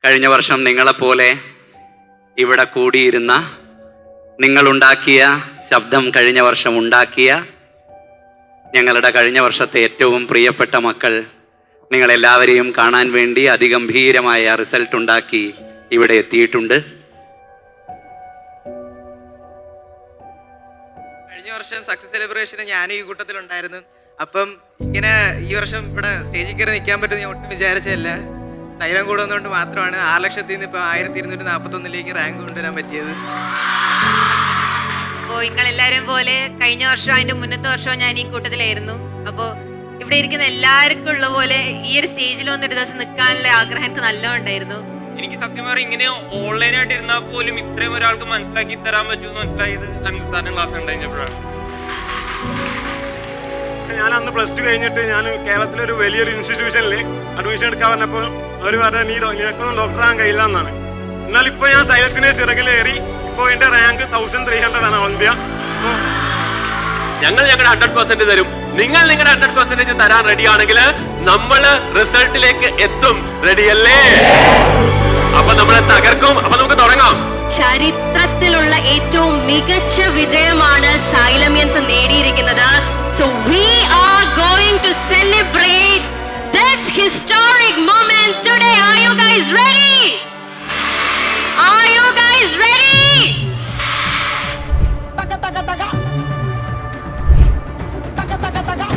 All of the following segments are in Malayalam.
കഴിഞ്ഞ വർഷം നിങ്ങളെപ്പോലെ ഇവിടെ കൂടിയിരുന്ന, നിങ്ങളുണ്ടാക്കിയ ശബ്ദം കഴിഞ്ഞ വർഷം ഉണ്ടാക്കിയ ഞങ്ങളുടെ കഴിഞ്ഞ വർഷത്തെ ഏറ്റവും പ്രിയപ്പെട്ട മക്കൾ നിങ്ങളെല്ലാവരെയും കാണാൻ വേണ്ടി അതിഗംഭീരമായ റിസൾട്ട് ഉണ്ടാക്കി ഇവിടെ എത്തിയിട്ടുണ്ട്. കഴിഞ്ഞ വർഷം സക്സസ് സെലിബ്രേഷന് ഞാനും ഈ കൂട്ടത്തിലുണ്ടായിരുന്നു. അപ്പം ഇങ്ങനെ ഈ വർഷം ഇവിടെ സ്റ്റേജിൽ കയറി നിൽക്കാൻ പറ്റുമെന്ന് ഞാൻ ഒട്ടും വിചാരിച്ചല്ല. സൈലം കൂടുന്നതുകൊണ്ട് മാത്രമാണ് 6 ലക്ഷത്തിൽ നിന്ന് ഇപ്പോൾ 1241 റാങ്ക് കൊണ്ടുവരാൻ പറ്റിയത്. അപ്പോൾ നിങ്ങളെല്ലാവരും പോലെ കഴിഞ്ഞ വർഷം അതിൻ്റെ മുന്നത്തെ വർഷവും ഞാൻ ഈ കൂട്ടത്തിലായിരുന്നു. അപ്പോൾ ഇവിടെ ഇരിക്കുന്ന എല്ലാവർക്കും ഉള്ള പോലെ ഈ ഒരു സ്റ്റേജിൽ വന്നൊരു ദിവസം നിൽക്കാനുള്ള ആഗ്രഹം എനിക്ക് നല്ലോണം ഉണ്ടായിരുന്നു. എനിക്ക് സത്യം പറഞ്ഞാൽ ഇങ്ങനെ ഓൺലൈനായിട്ട് ഇരുന്നാൽ പോലും ഇത്രയും ഒരാൾക്ക് മനസ്സിലാക്കി തരാൻ പറ്റുമെന്ന് മനസ്സിലായത് അനിൽ സാറിന്റെ ക്ലാസ് കഴിഞ്ഞപ്പോഴാണ്. ഞാൻ അന്ന് +2 കഴിഞ്ഞിട്ട് ഞാൻ കേരളത്തിലൊരു വലിയൊരു ഇൻസ്റ്റിറ്റ്യൂഷനിൽ അഡ്മിഷൻ എടുക്കാൻ പറഞ്ഞപ്പോൾ അവർ പറഞ്ഞ നിനക്കൊന്നും ഡോക്ടറാകാൻ കഴിയില്ല എന്നാണ്. എന്നാൽ ഇപ്പോൾ ഞാൻ സൈലത്തിന്റെ ചിറകിലേറി ഇപ്പോൾ എൻ്റെ റാങ്ക് 1300 ആണ് ഓൾ ഇന്ത്യ. ഞങ്ങൾ ഞങ്ങളുടെ 100% തരും. നിങ്ങൾ നിങ്ങളുടെ 100% തരാൻ റെഡിയാണെങ്കിൽ നമ്മൾ റിസൾട്ടിലേക്ക് എത്തും. റെഡിയല്ലേ? അപ്പൊ നമ്മളെ തകർക്കും. അപ്പൊ നമുക്ക് തുടങ്ങാം. ചരിത്രത്തിലുള്ള ഏറ്റവും മികച്ച വിജയമാണ് സൈലമിയൻസ് നേടിയിരിക്കുന്നത്. So we are going to celebrate this historic moment today. Are you guys ready? Are you guys ready? Taka taka taka. Taka taka taka.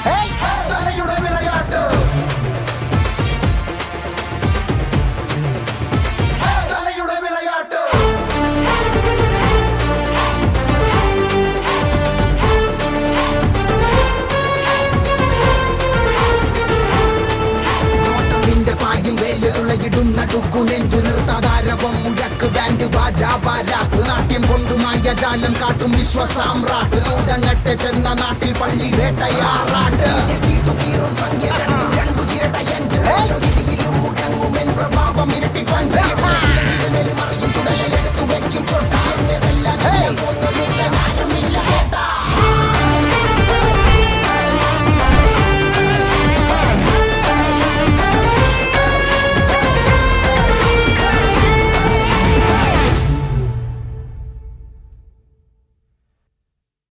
Hey, തലയുടെ വിളയാട്ട്. തലയുടെ വിളയാട്ട്. ും മുഴക്ക് ബാൻഡ് ബാജാപാരാത്ത് നാട്യം കൊണ്ടുമായ ജാലം കാട്ടും വിശ്വസാമ്രാട്ട് നൂതങ്ങട്ട് ചെന്ന നാട്ടിൽ പള്ളി വേട്ടയാറാട്ട് സംഖ്യ 2 2 ഇരട്ട 5 മുഴങ്ങുമെൻ പ്രഭാവം ഇരട്ടി പഞ്ച്